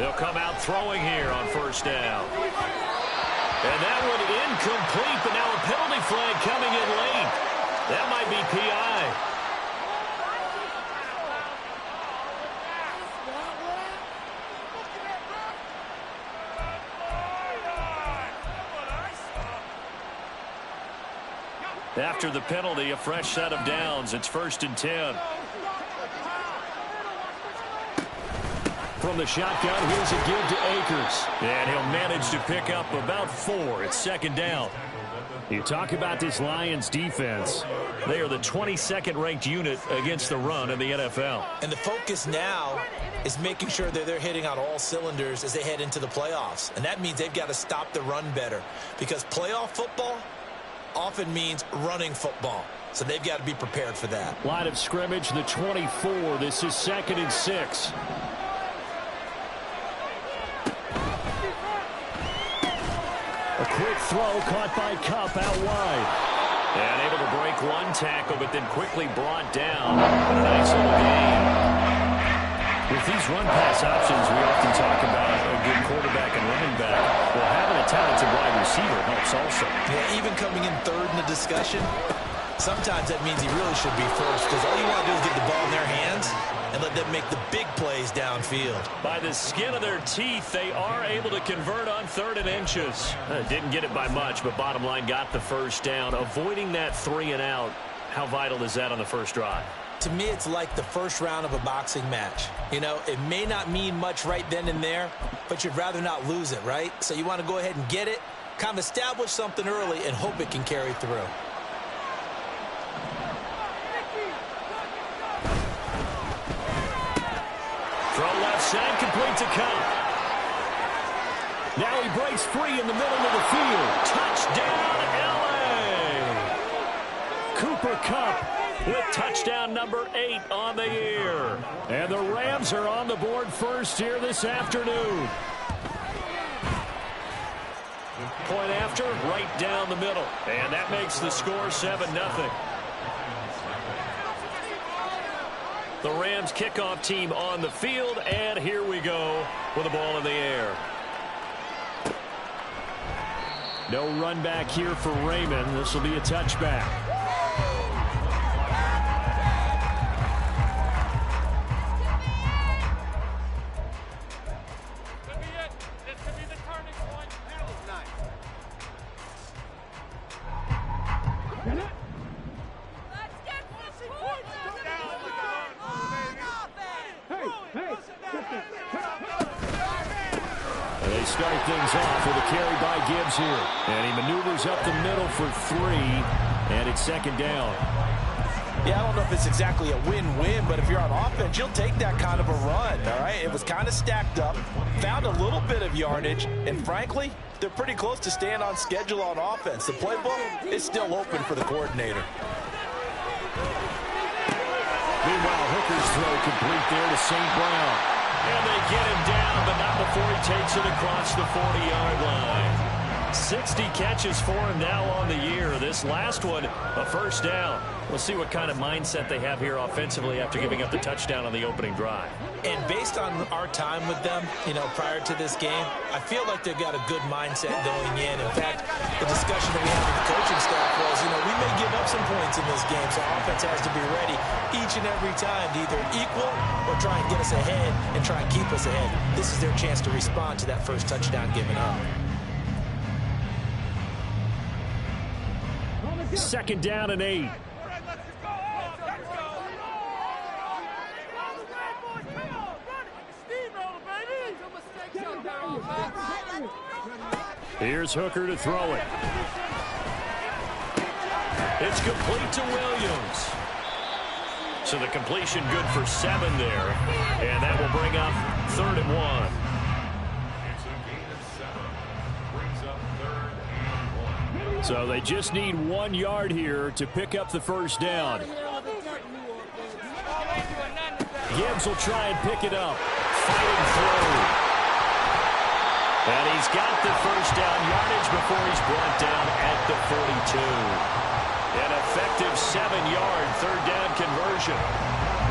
They'll come out throwing here on first down. And that one incomplete, but now a penalty flag coming in late. That might be PI. After the penalty, a fresh set of downs. It's 1st and 10. From the shotgun, here's a give to Akers. And he'll manage to pick up about 4. It's 2nd down. You talk about this Lions defense. They are the 22nd ranked unit against the run in the NFL. And the focus now is making sure that they're hitting on all cylinders as they head into the playoffs. And that means they've got to stop the run better. Because playoff football often means running football. So they've got to be prepared for that. Line of scrimmage, the 24. This is 2nd and 6. A quick throw caught by Kupp out wide. And able to break one tackle, but then quickly brought down. But a nice little game. With these run-pass options, we often talk about a good quarterback and running back. Well, having a talented wide receiver helps also. Yeah, even coming in 3rd in the discussion, sometimes that means he really should be 1st, because all you want to do is get the ball in their hands and let them make the big plays downfield. By the skin of their teeth, they are able to convert on 3rd and inches. Didn't get it by much, but bottom line got the first down. Avoiding that 3 and out, how vital is that on the first drive? To me, it's like the first round of a boxing match. You know, it may not mean much right then and there, but you'd rather not lose it, right? So you want to go ahead and get it, kind of establish something early, and hope it can carry through. Throw left side, complete to Kupp. Now he breaks free in the middle of the field. Touchdown, L.A. Cooper Kupp with touchdown number 8 on the year. And the Rams are on the board first here this afternoon. Point after, right down the middle. And that makes the score 7-0. The Rams kickoff team on the field, and here we go with the ball in the air. No run back here for Raymond. This will be a touchback. They start things off with a carry by Gibbs here. And he maneuvers up the middle for 3. And it's 2nd down. Yeah, I don't know if it's exactly a win-win, but if you're on offense, you'll take that kind of a run, all right? It was kind of stacked up, found a little bit of yardage, and frankly, they're pretty close to staying on schedule on offense. The playbook is still open for the coordinator. Meanwhile, Hooker's throw complete there to St. Brown. And they get him down, but not before he takes it across the 40-yard line. 60 catches for him now on the year. This last one, a first down. We'll see what kind of mindset they have here offensively after giving up the touchdown on the opening drive. And based on our time with them, you know, prior to this game, I feel like they've got a good mindset going in. In fact, the discussion that we had with the coaching staff was, you know, we may give up some points in this game, so offense has to be ready each and every time to either equal or try and get us ahead and try and keep us ahead. This is their chance to respond to that first touchdown given up. 2nd down and 8. Here's Hooker to throw it. It's complete to Williams. So the completion good for 7 there. And that will bring up 3rd and 1. So they just need 1 yard here to pick up the first down. Gibbs will try and pick it up. Fighting through. And he's got the first down yardage before he's brought down at the 42. An effective 7-yard 3rd down conversion.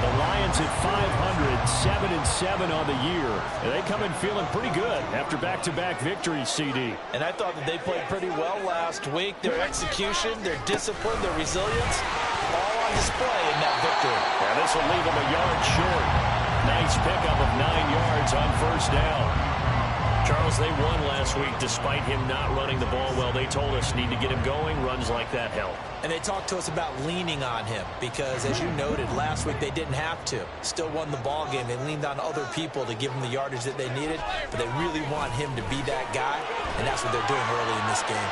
The Lions at 500, 7-7 on the year. And they come in feeling pretty good after back-to-back victories, CD. And I thought that they played pretty well last week. Their execution, their discipline, their resilience, all on display in that victory. And this will leave them a yard short. Nice pickup of 9 yards on first down. Charles, they won last week despite him not running the ball well. They told us need to get him going. Runs like that help. And they talked to us about leaning on him because, as you noted, last week they didn't have to. Still won the ball game. They leaned on other people to give them the yardage that they needed, but they really want him to be that guy, and that's what they're doing early in this game.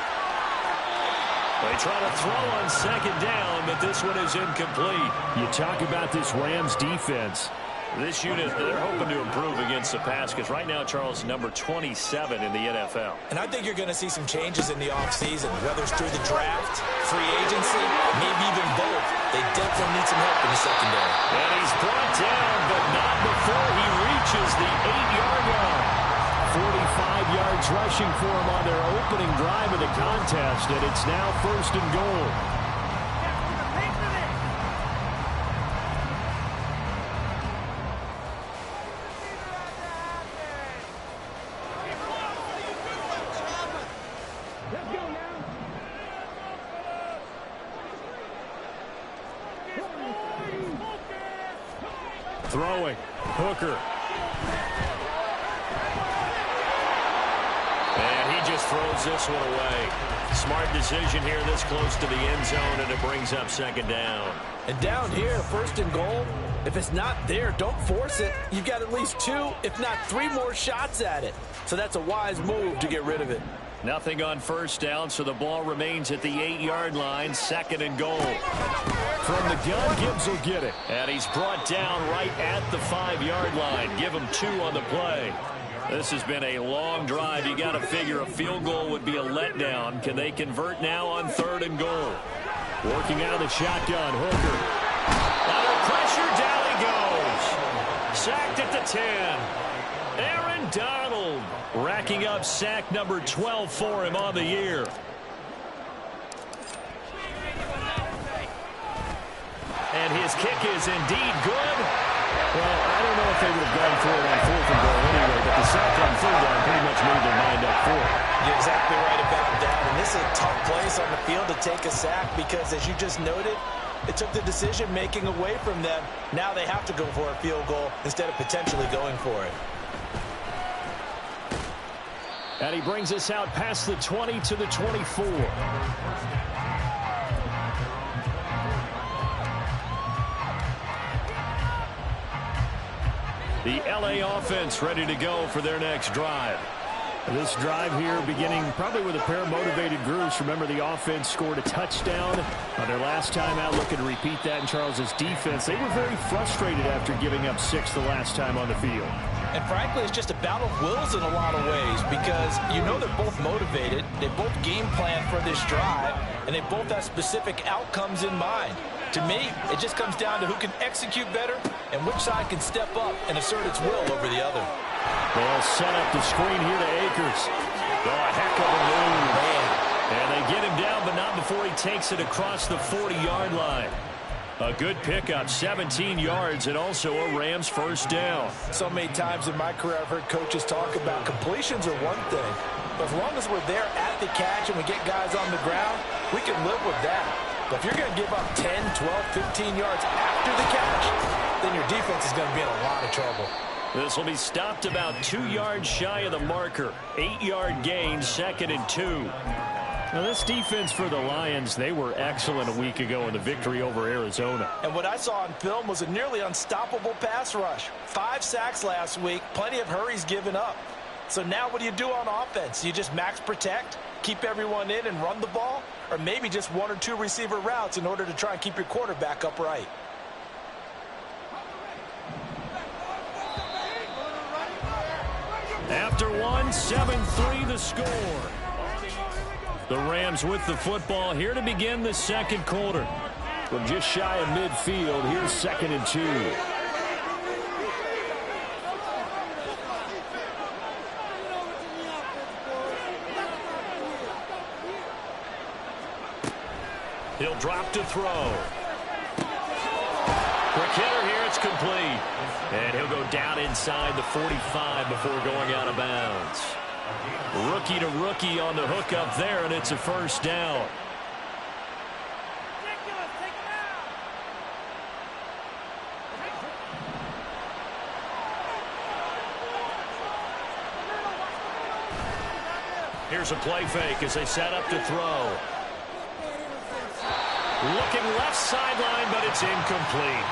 They try to throw on second down, but this one is incomplete. You talk about this Rams defense. This unit, they're hoping to improve against the pass because right now, Charles, number 27 in the NFL. And I think you're going to see some changes in the offseason, whether it's through the draft, free agency, maybe even both. They definitely need some help in the secondary. And he's brought down, but not before he reaches the 8-yard line. 45 yards rushing for him on their opening drive of the contest, and it's now first and goal. Throwing. Hooker. And he just throws this one away. Smart decision here this close to the end zone, and it brings up second down. And down here, first and goal, if it's not there, don't force it. You've got at least 2, if not 3 more shots at it. So that's a wise move to get rid of it. Nothing on first down, so the ball remains at the 8-yard line, second and goal. From the gun, Gibbs will get it. And he's brought down right at the 5-yard line. Give him 2 on the play. This has been a long drive. You got to figure a field goal would be a letdown. Can they convert now on third and goal? Working out of the shotgun, Hooker. Under pressure, down he goes. Sacked at the 10. Aaron Donald racking up sack number 12 for him on the year. And his kick is indeed good. Well, I don't know if they would have gone for it on fourth and goal anyway, but the sack on third down pretty much made their mind up for it. You're exactly right about that. And this is a tough place on the field to take a sack because, as you just noted, it took the decision-making away from them. Now they have to go for a field goal instead of potentially going for it. And he brings us out past the 20 to the 24. The LA offense ready to go for their next drive. This drive here beginning probably with a pair of motivated groups. Remember, the offense scored a touchdown on their last time out. Looking to repeat that in Charles's defense. They were very frustrated after giving up 6 the last time on the field. And frankly, it's just a battle of wills in a lot of ways because you know they're both motivated. They both game plan for this drive, and they both have specific outcomes in mind. To me, it just comes down to who can execute better and which side can step up and assert its will over the other. They'll set up the screen here to Akers. Oh, a heck of a move. Man. And they get him down, but not before he takes it across the 40-yard line. A good pickup, 17 yards, and also a Rams first down. So many times in my career I've heard coaches talk about completions are one thing, but as long as we're there at the catch and we get guys on the ground, we can live with that. But if you're going to give up 10, 12, 15 yards after the catch, then your defense is going to be in a lot of trouble. This will be stopped about 2 yards shy of the marker. 8-yard gain, second and 2. Now, this defense for the Lions, they were excellent a week ago in the victory over Arizona. And what I saw on film was a nearly unstoppable pass rush. 5 sacks last week, plenty of hurries given up. So now what do you do on offense? You just max protect, keep everyone in and run the ball? Or maybe just 1 or 2 receiver routes in order to try and keep your quarterback upright? After one, 7-3 the score. The Rams with the football here to begin the second quarter. From just shy of midfield, here's second and 2. He'll drop to throw. Quick hitter here. It's complete. And he'll go down inside the 45 before going out of bounds. Rookie to rookie on the hookup there, and it's a first down. Here's a play fake as they set up to throw. Looking left sideline, but it's incomplete.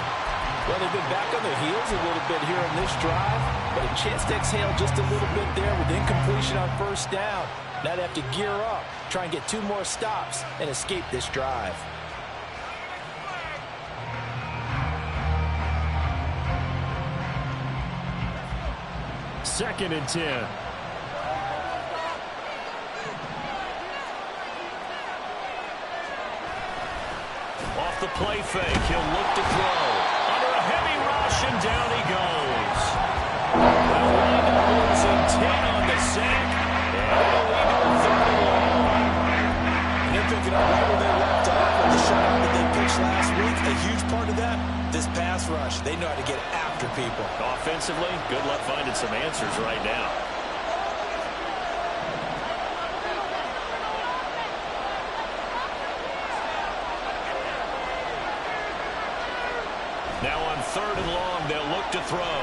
Well, they've been back on their heels a little bit here in this drive, but a chance to exhale just a little bit there with incompletion on first down. Now they have to gear up, try and get 2 more stops, and escape this drive. Second and 10. Off the play fake, he'll look to throw. Under a heavy rush, and down he goes. They'll wind up losing 10 on the sack, and it'll lead to a 3rd and long. And they're picking up right where they left off with the shutout that they pitched last week. A huge part of that, this pass rush. They know how to get after people. Offensively, good luck finding some answers right now. Now on 3rd and long, they'll look to throw.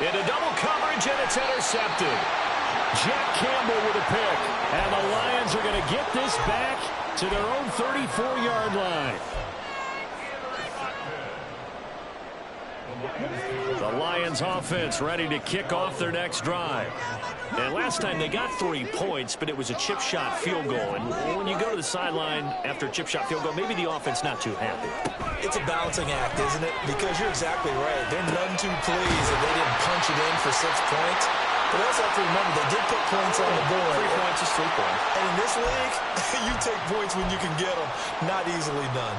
Into double coverage, and it's intercepted. Jack Campbell with a pick. And the Lions are going to get this back to their own 34-yard line. The Lions offense ready to kick off their next drive. And last time they got 3 points, but it was a chip shot field goal. And when you go to the sideline after a chip shot field goal, maybe the offense not too happy. It's a balancing act, isn't it? Because you're exactly right. They're none too pleased that they didn't punch it in for 6 points. But also have to remember, they did put points on the board. 3 points is 3 points. And in this league, you take points when you can get them. Not easily done.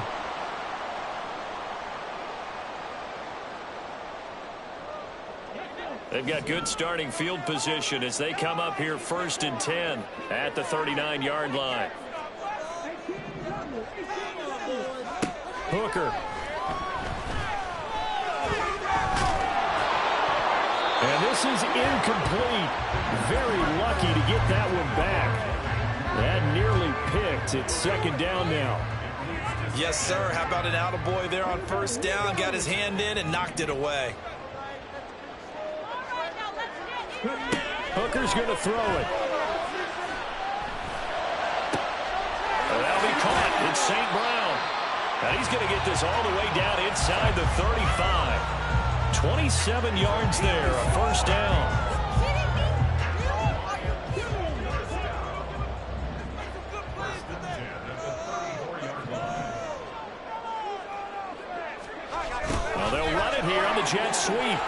They've got good starting field position as they come up here 1st and 10 at the 39-yard line. Hooker. And this is incomplete. Very lucky to get that one back. That nearly picked. It's 2nd down now. Yes, sir. How about an attaboy there on 1st down? Got his hand in and knocked it away. Hooker's going to throw it. And that'll be caught. It's St. Brown. And he's going to get this all the way down inside the 35. 27 yards there, a 1st down. Well, they'll run it here on the jet sweep.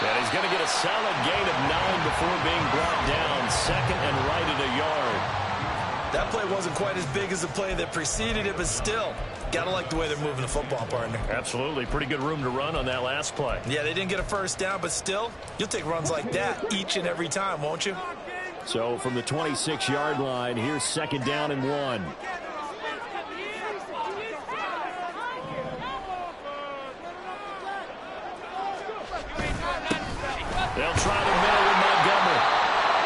And he's going to get a solid gain of 9 before being brought down. 2nd and right at a yard. That play wasn't quite as big as the play that preceded it, but still, got to like the way they're moving the football, partner. Absolutely. Pretty good room to run on that last play. Yeah, they didn't get a 1st down, but still, you'll take runs like that each and every time, won't you? So from the 26-yard line, here's 2nd down and 1. They'll try the middle with Montgomery.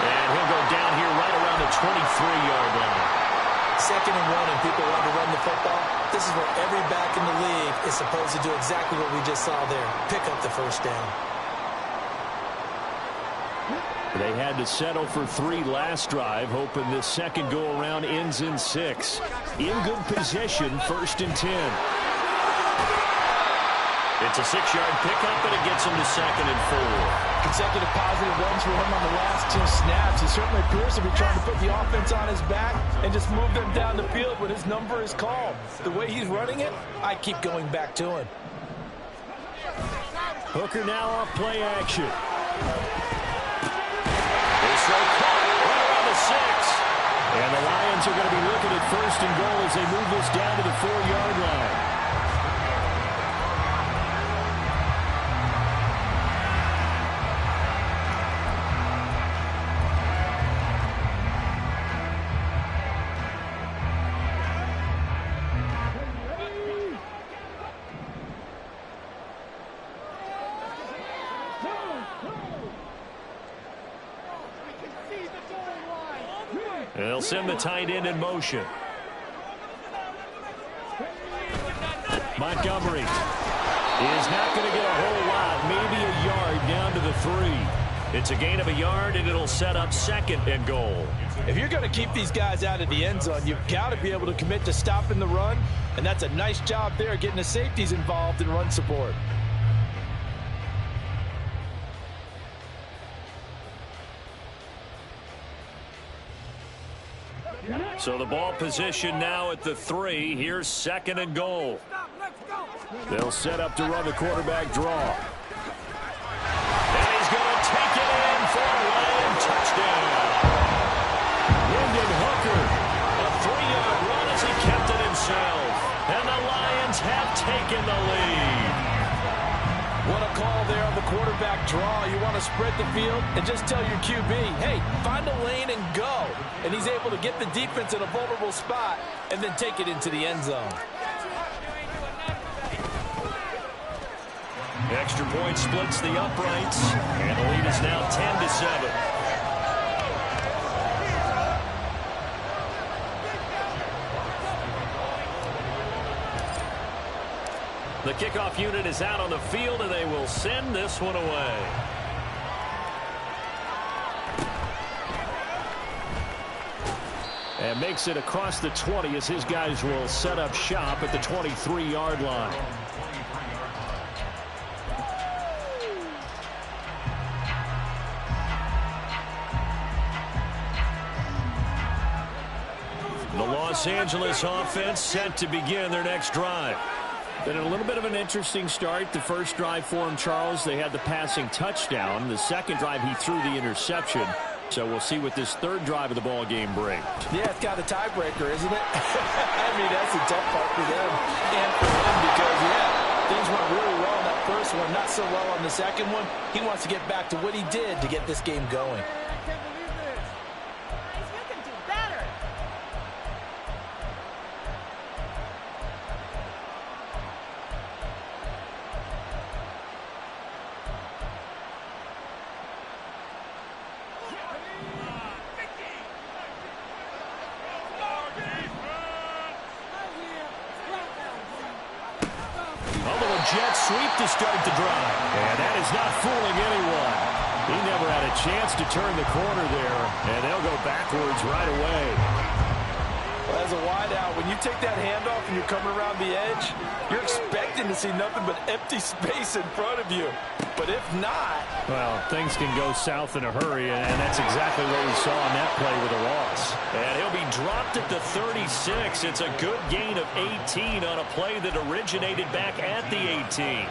And he'll go down here right around the 23-yard line. 2nd and 1, and people want to run the football. This is where every back in the league is supposed to do exactly what we just saw there. Pick up the 1st down. They had to settle for 3 last drive, hoping this second go-around ends in 6. In good position, 1st and 10. It's a 6-yard pickup, and it gets him to 2nd and 4. Consecutive positive runs for him on the last 2 snaps. He certainly appears to be trying to put the offense on his back and just move them down the field when his number is called. The way he's running it, I keep going back to him. Hooker now off play action. This throw caught right around the 6. And the Lions are going to be looking at 1st and goal as they move this down to the 4-yard line. They'll send the tight end in motion. Montgomery is not going to get a whole lot, maybe a yard down to the 3. It's a gain of a yard, and it'll set up 2nd and goal. If you're going to keep these guys out of the end zone, you've got to be able to commit to stopping the run, and that's a nice job there, getting the safeties involved in run support. So the ball position now at the 3. Here's 2nd and goal. They'll set up to run the quarterback draw. And he's going to take it in for a Lion touchdown. Wyndon Hooker, a 3-yard run as he kept it himself. And the Lions have taken the lead. What a call there on the quarterback draw. You want to spread the field and just tell your QB, hey, find a lane and go. And he's able to get the defense in a vulnerable spot and then take it into the end zone. Extra point splits the uprights, and the lead is now 10-7. The kickoff unit is out on the field, and they will send this one away. And makes it across the 20 as his guys will set up shop at the 23-yard line. The Los Angeles offense set to begin their next drive. Been a little bit of an interesting start. The first drive for him, Charles, they had the passing touchdown. The second drive, he threw the interception. So we'll see what this third drive of the ball game brings. Yeah, it's got a tiebreaker, isn't it? I mean, that's the tough part for them and for him because, yeah, things went really well in that first one, not so well on the second one. He wants to get back to what he did to get this game going. Jet sweep to start the drive. And that is not fooling anyone. He never had a chance to turn the corner there, and they'll go backwards right away. Well, as a wideout, when you take that handoff and you're coming around the edge, you're expecting to see nothing but empty space in front of you. But if not... well, things can go south in a hurry, and that's exactly what we saw on that play with a loss. And he'll be dropped at the 36. It's a good gain of 18 on a play that originated back at the 18.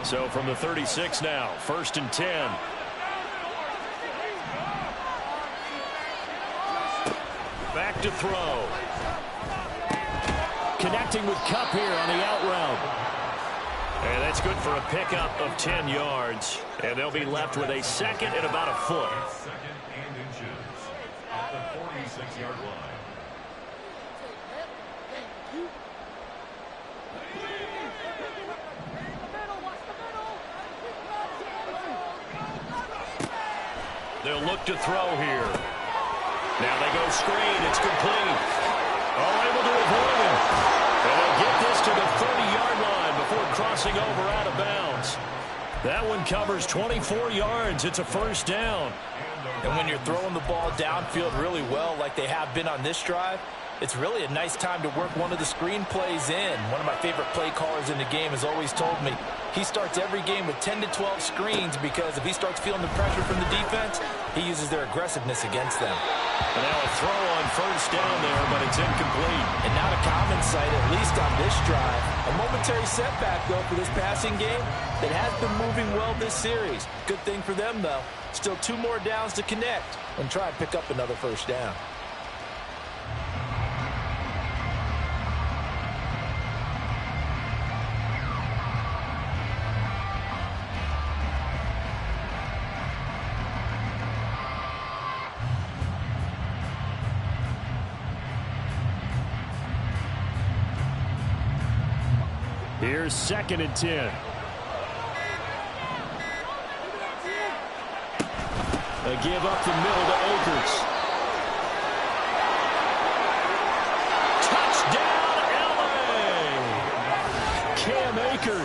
So from the 36 now, 1st and 10. Back to throw. Connecting with Kupp here on the out route. And that's good for a pickup of 10 yards. And they'll be left with a 2nd and about a foot. 2nd and inches at the 46-yard line. They'll look to throw here. Now they go screen. It's complete. All able to avoid him. And they'll get this to the 30-yard line before crossing over out of bounds. That one covers 24 yards. It's a 1st down. And when you're throwing the ball downfield really well like they have been on this drive, it's really a nice time to work one of the screen plays in. One of my favorite play callers in the game has always told me he starts every game with 10 to 12 screens because if he starts feeling the pressure from the defense, he uses their aggressiveness against them. And now a throw on 1st down there, but it's incomplete. And not a common sight, at least on this drive. A momentary setback, though, for this passing game that has been moving well this series. Good thing for them, though. Still 2 more downs to connect and try and pick up another 1st down. Here's 2nd and 10. They give up the middle to Akers.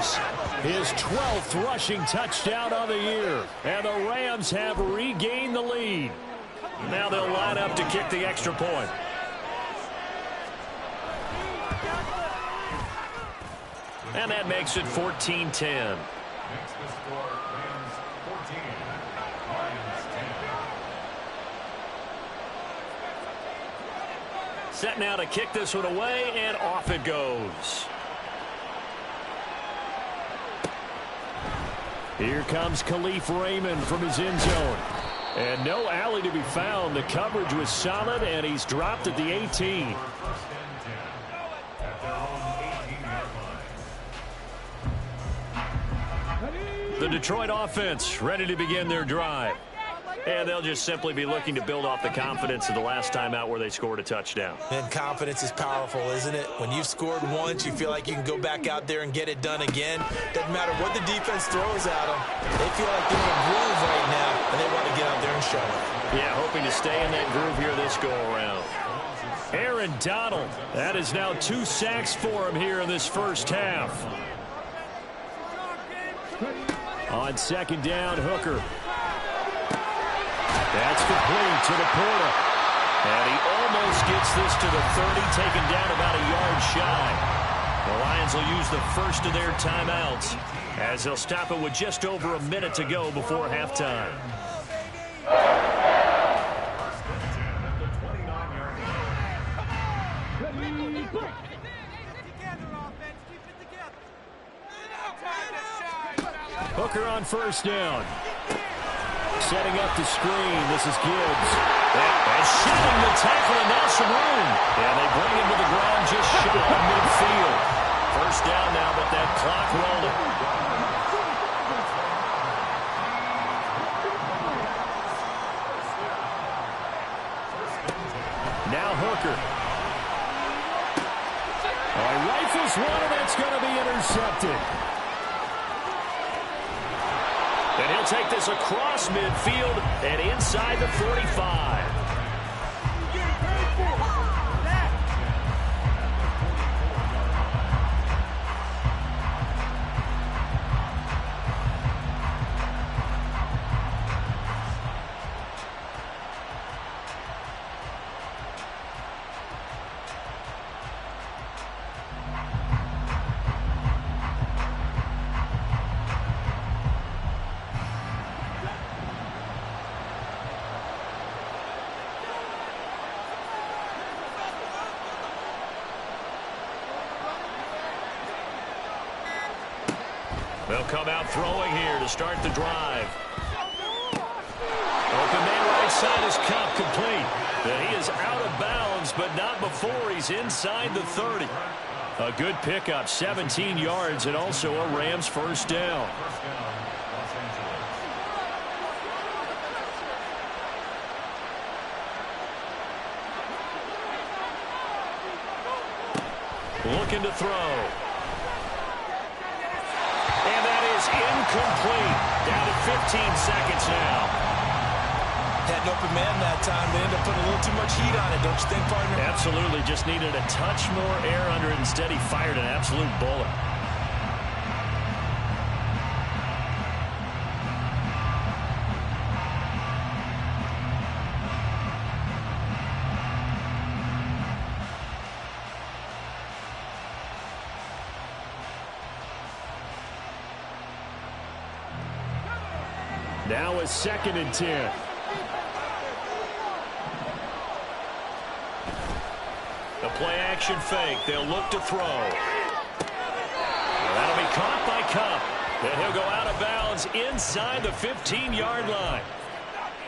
yards. His 12th rushing touchdown of the year. And the Rams have regained the lead. Now they'll line up to kick the extra point. And that makes it 14-10. Set now to kick this one away, and off it goes. Here comes Khalif Raymond from his end zone. And no alley to be found. The coverage was solid, and he's dropped at the 18. The Detroit offense ready to begin their drive. And they'll just simply be looking to build off the confidence of the last time out where they scored a touchdown. And confidence is powerful, isn't it? When you've scored once, you feel like you can go back out there and get it done again. Doesn't matter what the defense throws at them. They feel like they're in a groove right now, and they want to get out there and show it. Yeah, hoping to stay in that groove here this go-around. Aaron Donald. That is now 2 sacks for him here in this first half. On second down, Hooker. That's complete to the Porter. And he almost gets this to the 30, taken down about a yard shy. The Lions will use the first of their timeouts as they'll stop it with just over a minute to go before halftime. Hooker on first down. Setting up the screen. This is Gibbs. And shooting the tackle, and now some room. And they bring him to the ground just shy of midfield. First down now, but that clock rolling. Now Hooker. Rifles one, and that's going to be intercepted. And he'll take this across midfield and inside the 45. They'll come out throwing here to start the drive. Open man right side is Cup, complete. And he is out of bounds, but not before he's inside the 30. A good pickup, 17 yards, and also a Rams first down. Looking to throw. Incomplete. Down to 15 seconds now. Had an open man that time. They ended up putting a little too much heat on it, don't you think, partner? Absolutely. Just needed a touch more air under it. Instead, he fired an absolute bullet. Now a 2nd and 10. The play action fake. They'll look to throw. That'll be caught by Cup. And he'll go out of bounds inside the 15-yard line.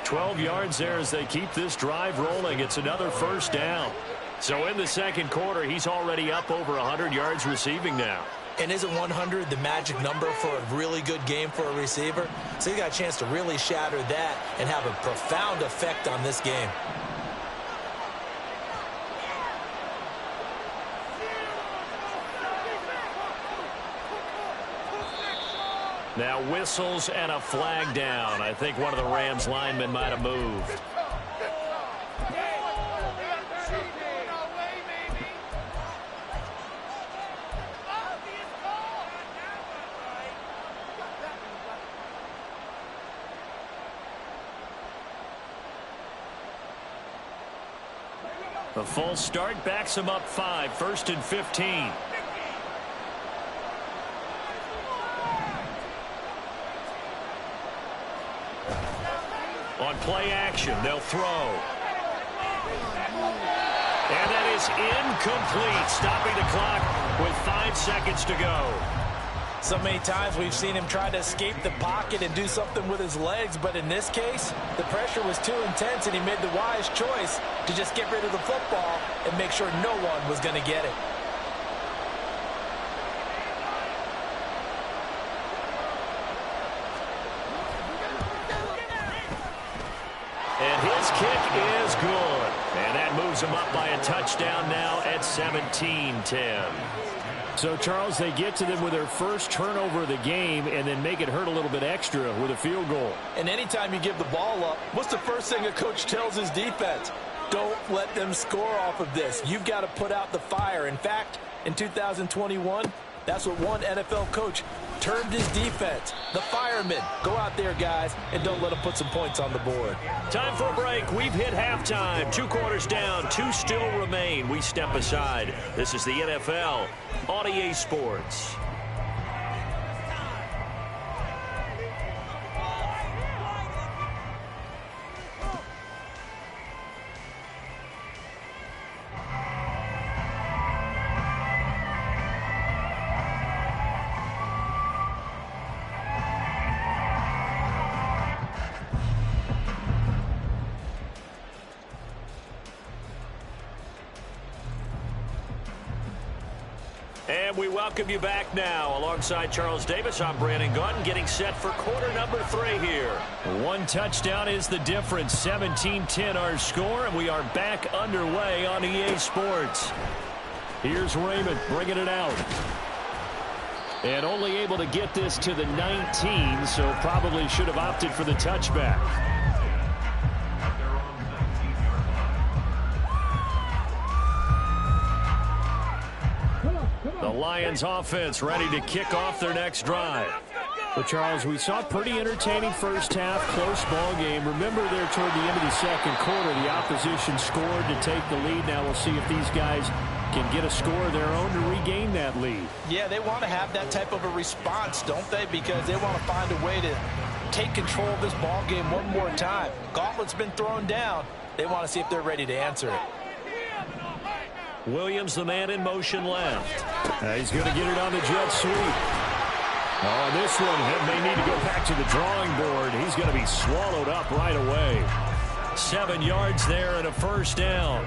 12 yards there as they keep this drive rolling. It's another first down. So in the second quarter, he's already up over 100 yards receiving now. And isn't 100 the magic number for a really good game for a receiver? So he got a chance to really shatter that and have a profound effect on this game. Now whistles and a flag down. I think one of the Rams linemen might have moved. The full start backs him up 5, 1st and 15. On play action, they'll throw. And that is incomplete, stopping the clock with 5 seconds to go. So many times we've seen him try to escape the pocket and do something with his legs, but in this case, the pressure was too intense and he made the wise choice to just get rid of the football and make sure no one was going to get it. And his kick is good. And that moves him up by a touchdown now at 17-10. So, Charles, they get to them with their first turnover of the game and then make it hurt a little bit extra with a field goal. And anytime you give the ball up, what's the first thing a coach tells his defense? Don't let them score off of this. You've got to put out the fire. In fact, in 2021, that's what one NFL coach termed his defense. The firemen. Go out there, guys, and don't let them put some points on the board. Time for a break. We've hit halftime. 2 quarters down. 2 still remain. We step aside. This is the NFL on EA Sports. And we welcome you back now. Alongside Charles Davis, I'm Brandon Gunn, getting set for quarter number 3 here. 1 touchdown is the difference. 17-10 our score, and we are back underway on EA Sports. Here's Raymond bringing it out. And only able to get this to the 19, so probably should have opted for the touchback. The Lions offense ready to kick off their next drive. But, Charles, we saw a pretty entertaining first half, close ball game. Remember there toward the end of the second quarter, the opposition scored to take the lead. Now we'll see if these guys can get a score of their own to regain that lead. Yeah, they want to have that type of a response, don't they? Because they want to find a way to take control of this ball game one more time. Gauntlet's been thrown down. They want to see if they're ready to answer it. Williams, the man in motion left. He's going to get it on the jet sweep. Oh, this one may need to go back to the drawing board. He's going to be swallowed up right away. 7 yards there and a first down.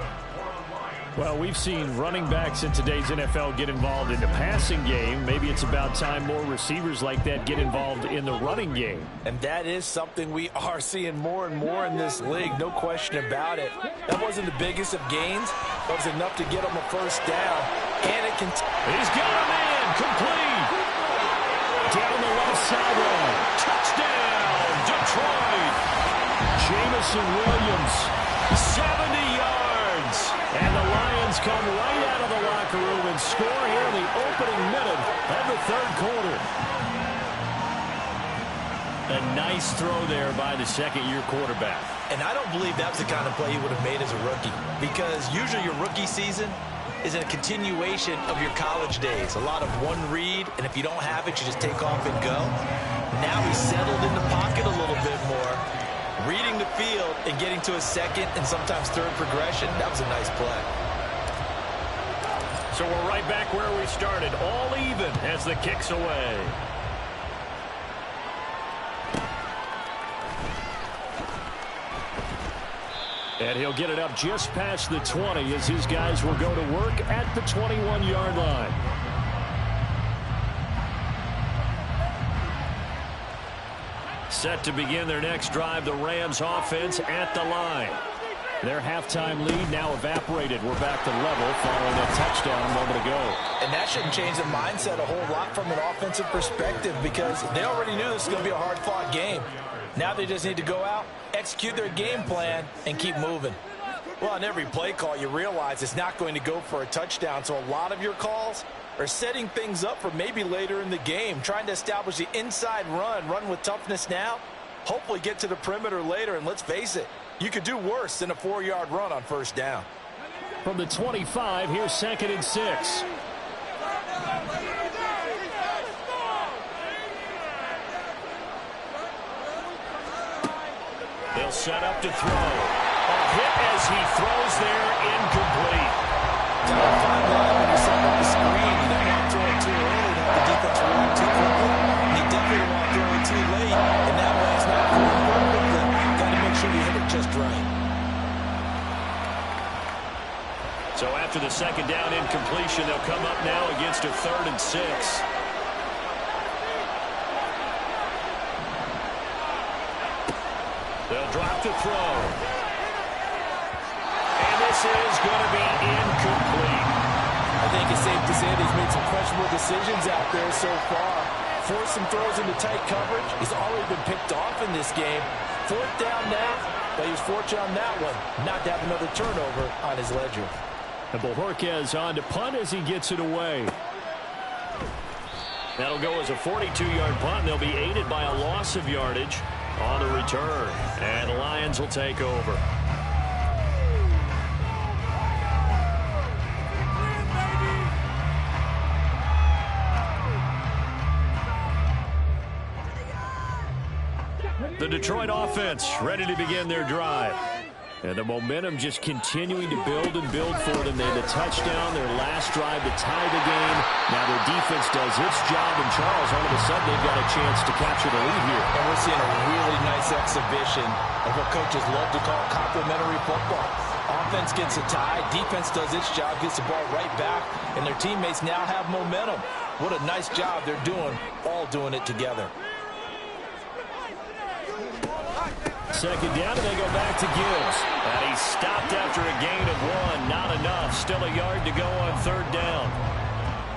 Well, we've seen running backs in today's NFL get involved in the passing game. Maybe it's about time more receivers like that get involved in the running game. And that is something we are seeing more and more in this league, no question about it. That wasn't the biggest of gains, but it was enough to get him a first down. And it can... He's got a man, complete. Down the left sideline. Touchdown, Detroit. Jamison Williams. 70 yards. And the Lions come right out of the locker room and score here in the opening minute of the third quarter. A nice throw there by the second-year quarterback. And I don't believe that's the kind of play he would have made as a rookie, because usually your rookie season is a continuation of your college days. A lot of one read, and if you don't have it, you just take off and go. Now he's settled in the pocket a little bit more, reading the field and getting to a second and sometimes third progression. That was a nice play. So we're right back where we started, all even as the kick's away. And he'll get it up just past the 20 as his guys will go to work at the 21-yard line. Set to begin their next drive, the Rams offense at the line. Their halftime lead now evaporated. We're back to level following that touchdown a moment ago. And that shouldn't change the mindset a whole lot from an offensive perspective, because they already knew this was going to be a hard-fought game. Now they just need to go out, execute their game plan, and keep moving. Well, on every play call, you realize it's not going to go for a touchdown, so a lot of your calls are setting things up for maybe later in the game, trying to establish the inside run with toughness now, hopefully get to the perimeter later, and let's face it, you could do worse than a 4-yard run on first down. From the 25, here's 2nd and 6. They'll set up to throw. A hit as he throws there, incomplete. Down a fine line when you're setting up the screen. You don't want to throw it too early to have the defense react too quickly. And you definitely don't want to throw it too late. And that way it's not going perfectly. Got to make sure you hit it just right. So after the 2nd down incompletion, they'll come up now against a 3rd and 6. They'll drop to throw. And this is going to be incomplete. I think it's safe to say that he's made some questionable decisions out there so far. Forced some throws into tight coverage. He's already been picked off in this game. 4th down now, but he was fortunate on that one not to have another turnover on his ledger. And Bojorquez on to punt as he gets it away. That'll go as a 42-yard punt, and they'll be aided by a loss of yardage on the return. And the Lions will take over. The Detroit offense ready to begin their drive. And the momentum just continuing to build and build for them. They had a touchdown their last drive to tie the game. Now their defense does its job, and Charles, all of a sudden, they've got a chance to capture the lead here. And we're seeing a really nice exhibition of what coaches love to call complementary football. Offense gets a tie, defense does its job, gets the ball right back, and their teammates now have momentum. What a nice job they're doing, all doing it together. 2nd down, and they go back to Gibbs. And he's stopped after a gain of 1. Not enough. Still a yard to go on 3rd down.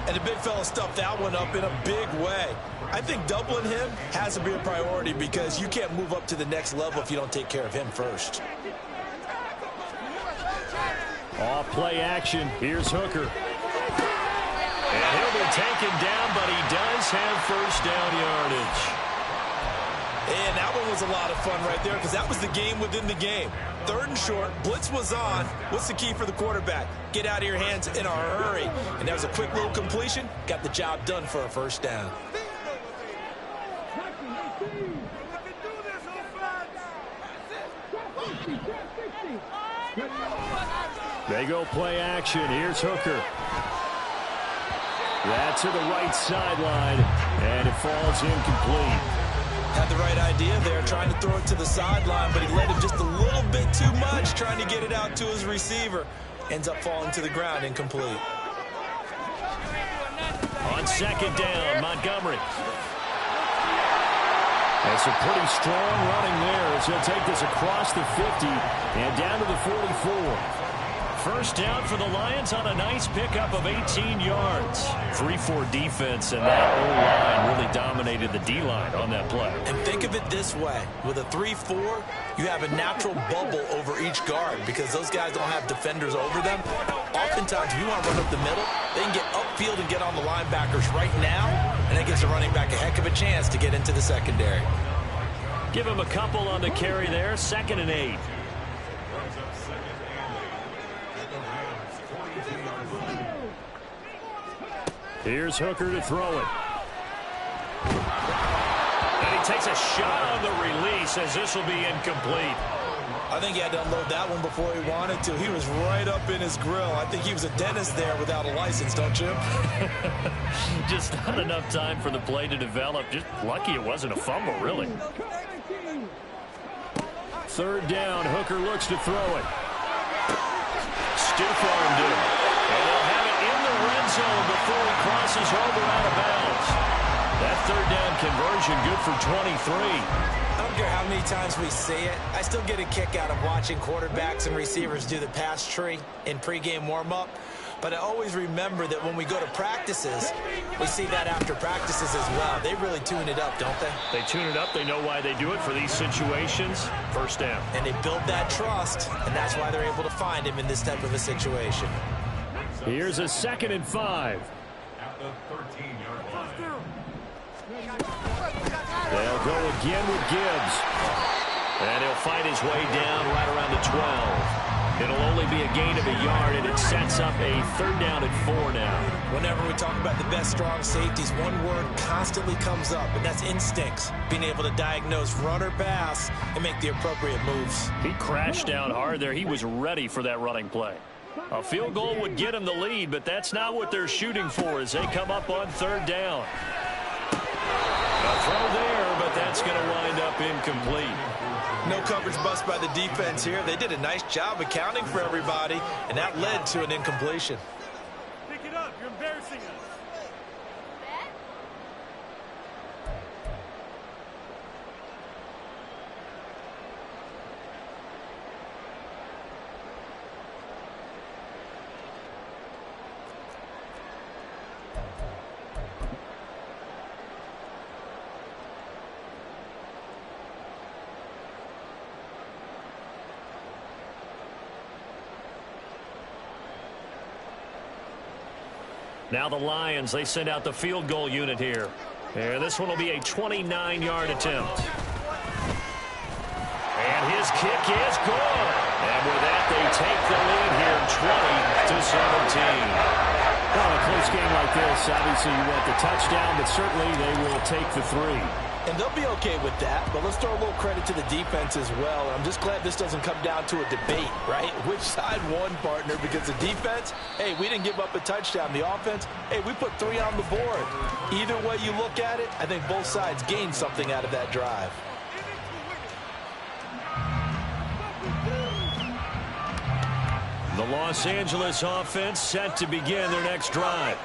And the big fella stuffed that one up in a big way. I think doubling him has to be a priority because you can't move up to the next level if you don't take care of him first. Off play action. Here's Hooker. And he'll be taken down, but he does have 1st down yardage. And that one was a lot of fun right there because that was the game within the game. 3rd and short, blitz was on. What's the key for the quarterback? Get out of your hands in a hurry. And that was a quick little completion. Got the job done for a 1st down. They go play action. Here's Hooker. That's to the right sideline, and it falls incomplete. Had the right idea there, trying to throw it to the sideline, but he led him just a little bit too much, trying to get it out to his receiver. Ends up falling to the ground, incomplete. On 2nd down, Montgomery. That's a pretty strong running there as he'll take this across the 50 and down to the 44. 1st down for the Lions on a nice pickup of 18 yards. 3-4 defense, and that O-line really dominated the D-line on that play. And think of it this way. With a 3-4, you have a natural bubble over each guard because those guys don't have defenders over them. Oftentimes, if you want to run up the middle, they can get upfield and get on the linebackers right now, and that gives the running back a heck of a chance to get into the secondary. Give him a couple on the carry there. 2nd and 8. Here's Hooker to throw it. And he takes a shot on the release as this will be incomplete. I think he had to unload that one before he wanted to. He was right up in his grill. I think he was a dentist there without a license, don't you? Just not enough time for the play to develop. Just lucky it wasn't a fumble, really. 3rd down, Hooker looks to throw it. Stiff armed him. And they'll have it in the red zone before he crosses over out of bounds. That 3rd down conversion good for 23. I don't care how many times we see it. I still get a kick out of watching quarterbacks and receivers do the pass tree in pregame warm-up. But I always remember that when we go to practices, we see that after practices as well. They really tune it up, don't they? They tune it up. They know why they do it for these situations. 1st down. And they build that trust, and that's why they're able to find him in this type of a situation. Here's a 2nd and 5. At the 13-yard line. They'll go again with Gibbs. And he'll fight his way down right around the 12. It'll only be a gain of a yard, and it sets up a 3rd down and 4 now. Whenever we talk about the best strong safeties, one word constantly comes up, and that's instincts. Being able to diagnose run or pass and make the appropriate moves. He crashed down hard there. He was ready for that running play. A field goal would get him the lead, but that's not what they're shooting for as they come up on 3rd down. A throw there, but that's going to wind up incomplete. No coverage bust by the defense here. They did a nice job accounting for everybody, and that led to an incompletion. Pick it up. You're embarrassing us. Now the Lions, they send out the field goal unit here. And this one will be a 29-yard attempt. And his kick is good. And with that, they take the lead here, 20-17. Well, in a close game like this, obviously you want the touchdown, but certainly they will take the 3. And they'll be okay with that, but let's throw a little credit to the defense as well. And I'm just glad this doesn't come down to a debate, right? Which side won, partner? Because the defense, hey, we didn't give up a touchdown. The offense, hey, we put 3 on the board. Either way you look at it, I think both sides gained something out of that drive. The Los Angeles offense set to begin their next drive.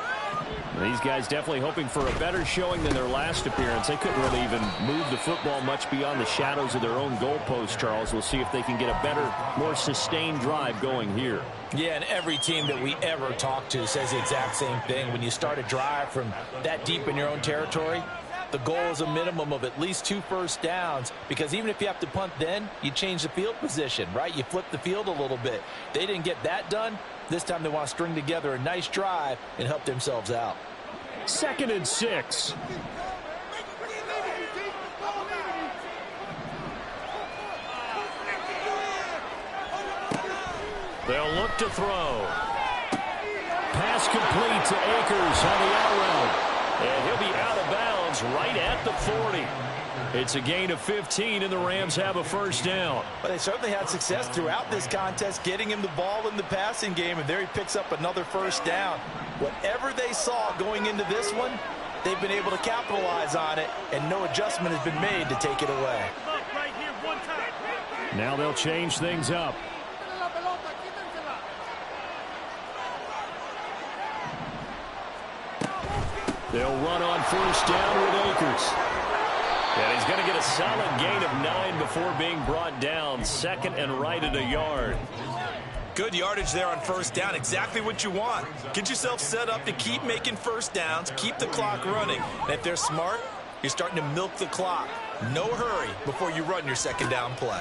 These guys definitely hoping for a better showing than their last appearance. They couldn't really even move the football much beyond the shadows of their own goalpost, Charles. We'll see if they can get a better, more sustained drive going here. Yeah, and every team that we ever talk to says the exact same thing. When you start a drive from that deep in your own territory, the goal is a minimum of at least 2 first downs, because even if you have to punt then, you change the field position, right? You flip the field a little bit. They didn't get that done. This time they want to string together a nice drive and help themselves out. 2nd and 6. They'll look to throw. Pass complete to Akers on the out route. And he'll be out of bounds right at the 40. It's a gain of 15, and the Rams have a 1st down. But they certainly had success throughout this contest, getting him the ball in the passing game, and there he picks up another 1st down. Whatever they saw going into this one, they've been able to capitalize on it, and no adjustment has been made to take it away. Now they'll change things up. They'll run on 1st down with Akers. And he's going to get a solid gain of 9 before being brought down. 2nd and right at a yard. Good yardage there on 1st down. Exactly what you want. Get yourself set up to keep making 1st downs, keep the clock running. And if they're smart, you're starting to milk the clock. No hurry before you run your 2nd down play.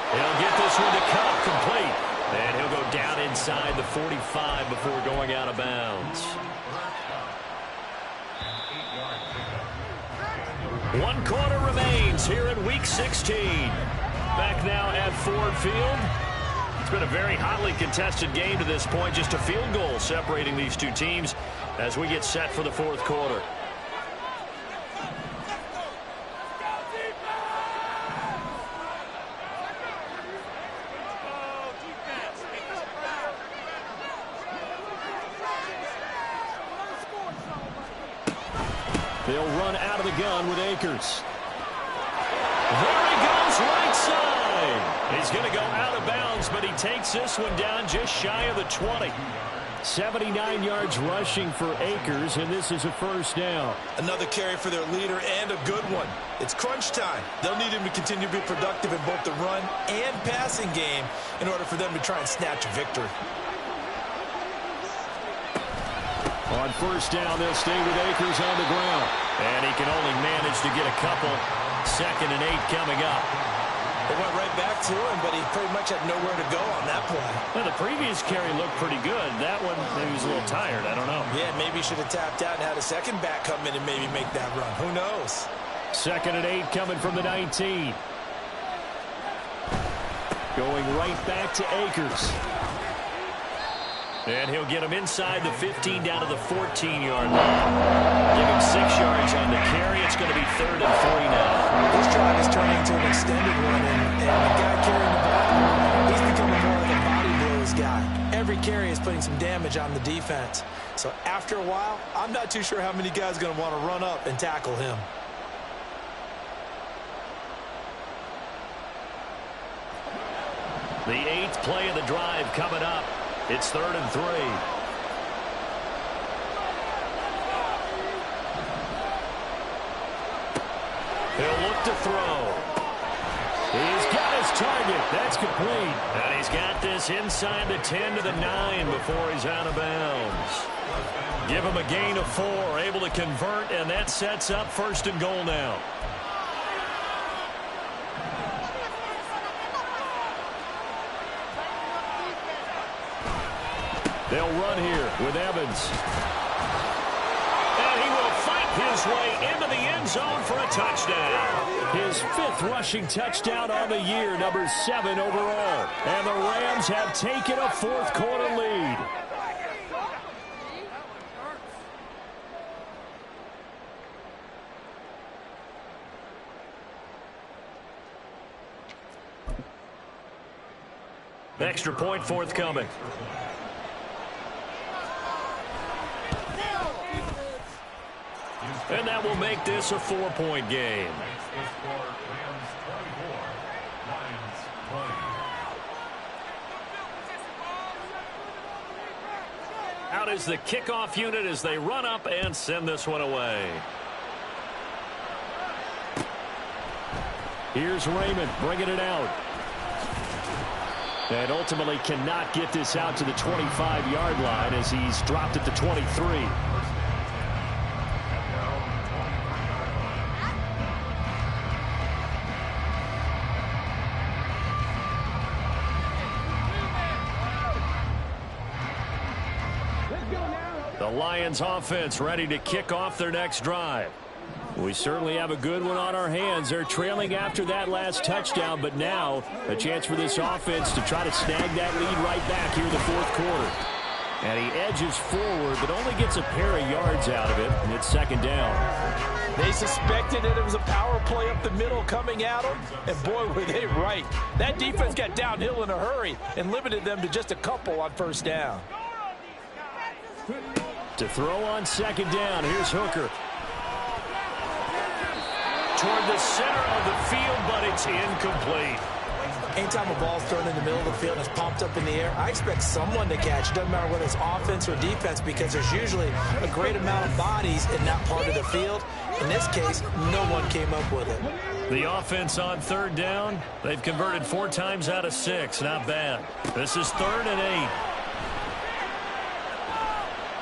He'll get this one to Cup complete. And he'll go down inside the 45 before going out of bounds. 1 quarter remains here in Week 16. Back now at Ford Field. It's been a very hotly contested game to this point. Just a field goal separating these two teams as we get set for the 4th quarter. They'll run out of the gun with Akers. There he goes, right side. He's going to go out of bounds, but he takes this one down just shy of the 20. 79 yards rushing for Akers, and this is a 1st down. Another carry for their leader, and a good one. It's crunch time. They'll need him to continue to be productive in both the run and passing game in order for them to try and snatch a victory. On 1st down, they'll stay with Akers on the ground. And he can only manage to get a couple. 2nd and 8 coming up. They went right back to him, but he pretty much had nowhere to go on that play. Well, the previous carry looked pretty good. That one, maybe he was a little tired. I don't know. Yeah, maybe he should have tapped out and had a second back come in and maybe make that run. Who knows? 2nd and 8 coming from the 19. Going right back to Akers. And he'll get him inside the 15 down to the 14-yard line. Give him 6 yards on the carry. It's going to be 3rd and 3 now. This drive is turning into an extended one, and the guy carrying the ball, he's becoming more like a body blows guy. Every carry is putting some damage on the defense. So after a while, I'm not too sure how many guys are going to want to run up and tackle him. The 8th play of the drive coming up. It's 3rd and 3. He'll look to throw. He's got his target. That's complete. And he's got this inside the 10 to the 9 before he's out of bounds. Give him a gain of 4. Able to convert, and that sets up 1st and goal now. They'll run here with Evans. And he will fight his way into the end zone for a touchdown. His 5th rushing touchdown on the year, number 7 overall. And the Rams have taken a 4th quarter lead. Extra point forthcoming. And that will make this a 4-point game. Out is the kickoff unit as they run up and send this one away. Here's Raymond bringing it out. And ultimately cannot get this out to the 25-yard line as he's dropped at the 23. The Lions offense ready to kick off their next drive. We certainly have a good one on our hands. They're trailing after that last touchdown, but now a chance for this offense to try to snag that lead right back here in the 4th quarter. And he edges forward, but only gets a pair of yards out of it, and it's 2nd down. They suspected that it was a power play up the middle coming at them, and boy, were they right. That defense got downhill in a hurry and limited them to just a couple on 1st down. To throw on 2nd down, here's Hooker. Toward the center of the field, but it's incomplete. Anytime a ball's thrown in the middle of the field and it's popped up in the air, I expect someone to catch. It doesn't matter whether it's offense or defense, because there's usually a great amount of bodies in that part of the field. In this case, no one came up with it. The offense on 3rd down, they've converted 4 times out of 6. Not bad. This is 3rd and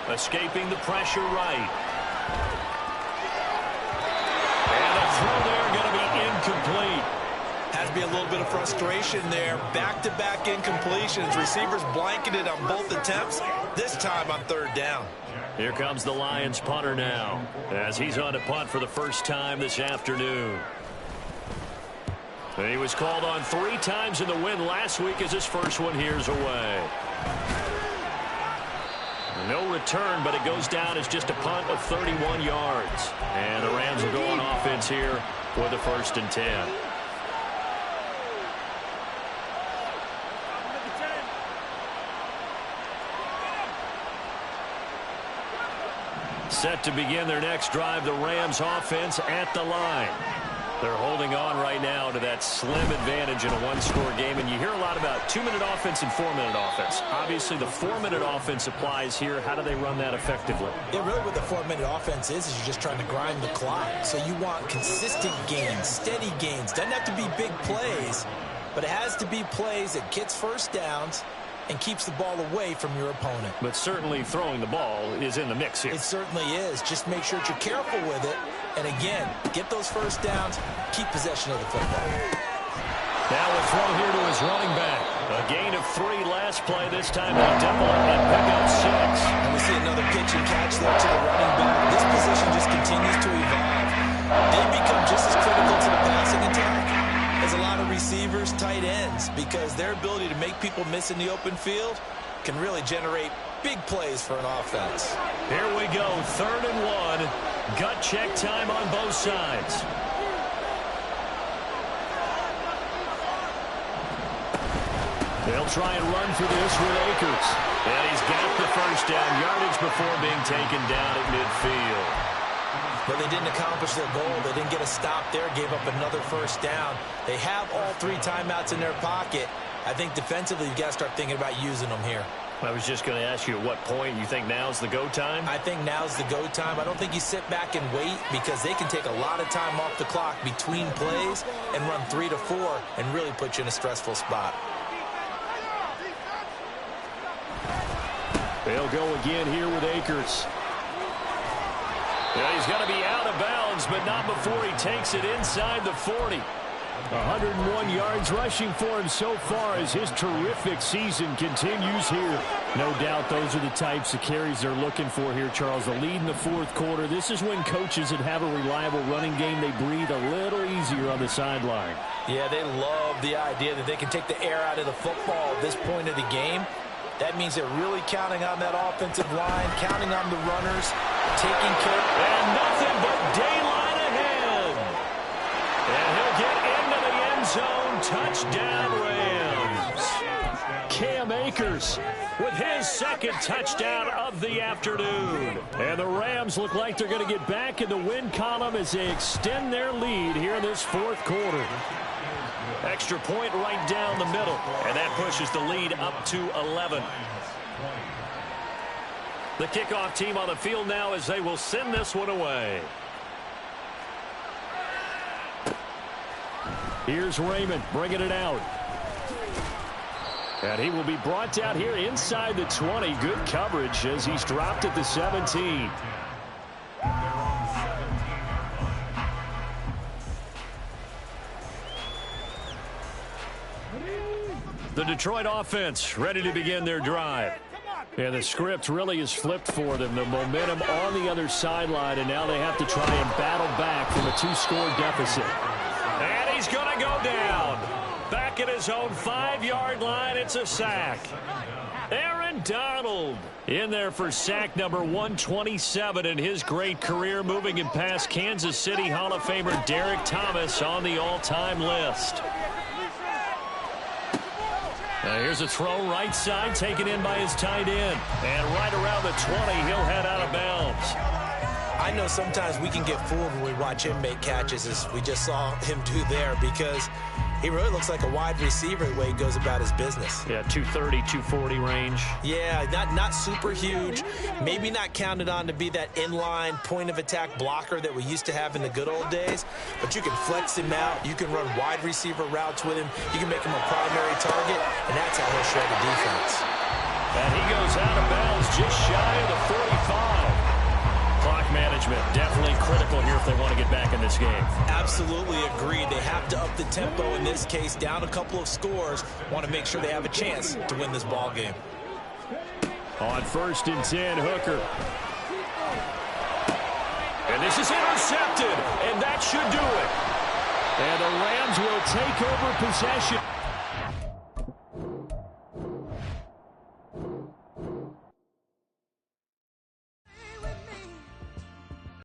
8. Escaping the pressure right. And a throw there going to be incomplete. Has to be a little bit of frustration there. Back-to-back incompletions. Receivers blanketed on both attempts, this time on 3rd down. Here comes the Lions punter now, as he's on to punt for the first time this afternoon. He was called on 3 times in the win last week as his first one here's away. No return, but it goes down as just a punt of 31 yards. And the Rams will go on offense here with a 1st and 10. Set to begin their next drive, the Rams offense at the line. They're holding on right now to that slim advantage in a 1-score game. And you hear a lot about 2-minute offense and 4-minute offense. Obviously, the 4-minute offense applies here. How do they run that effectively? Yeah, really what the 4-minute offense is you're just trying to grind the clock. So you want consistent gains, steady gains. Doesn't have to be big plays, but it has to be plays that gets 1st downs and keeps the ball away from your opponent. But certainly throwing the ball is in the mix here. It certainly is. Just make sure that you're careful with it. And again, get those 1st downs, keep possession of the football. Now a throw here to his running back. A gain of 3 last play. This time they double it and pick up 6. And we see another pitch and catch there to the running back. This position just continues to evolve. They become just as critical to the passing attack as a lot of receivers, tight ends. because their ability to make people miss in the open field can really generate big plays for an offense. Here we go, 3rd and 1. Gut check time on both sides. They'll try and run for this with Akers. And he's got the first down yardage before being taken down at midfield. But they didn't accomplish their goal. They didn't get a stop there, gave up another first down. They have all 3 timeouts in their pocket. I think defensively you've got to start thinking about using them here. I was just going to ask you at what point you think now's the go time? I think now's the go time. I don't think you sit back and wait because they can take a lot of time off the clock between plays and run 3 to 4 and really put you in a stressful spot. They'll go again here with Akers. Yeah, he's going to be out of bounds, but not before he takes it inside the 40. 101 yards rushing for him so far as his terrific season continues here. No doubt those are the types of carries they're looking for here, Charles. The lead in the 4th quarter. This is when coaches that have a reliable running game, they breathe a little easier on the sideline. Yeah, they love the idea that they can take the air out of the football at this point of the game. That means they're really counting on that offensive line, counting on the runners, taking care. And nothing but daylight ahead. And he'll get into the end zone. Touchdown, Rams. Cam Akers with his 2nd touchdown of the afternoon. And the Rams look like they're going to get back in the win column as they extend their lead here in this 4th quarter. Extra point right down the middle, and that pushes the lead up to 11. The kickoff team on the field now as they will send this one away. Here's Raymond bringing it out. And he will be brought down here inside the 20. Good coverage as he's dropped at the 17. The Detroit offense ready to begin their drive. And the script really is flipped for them. The momentum on the other sideline, and now they have to try and battle back from a 2-score deficit. And he's going to go down. Back at his own 5-yard line, it's a sack. Aaron Donald in there for sack number 127 in his great career, moving him past Kansas City Hall of Famer Derek Thomas on the all-time list. Here's a throw right side, taken in by his tight end. And right around the 20, he'll head out of bounds. I know sometimes we can get fooled when we watch him make catches, as we just saw him do there, because he really looks like a wide receiver the way he goes about his business. Yeah, 230, 240 range. Yeah, not super huge. Maybe not counted on to be that inline point-of-attack blocker that we used to have in the good old days. But you can flex him out. You can run wide receiver routes with him. You can make him a primary target, and that's how he'll shred the defense. And he goes out of bounds just shy of the 45. Clock management definitely critical here if they want to get back in this game. Absolutely agreed. They have to up the tempo in this case, down a couple of scores. Want to make sure they have a chance to win this ball game. On 1st and 10, Hooker. And this is intercepted, and that should do it. And the Rams will take over possession.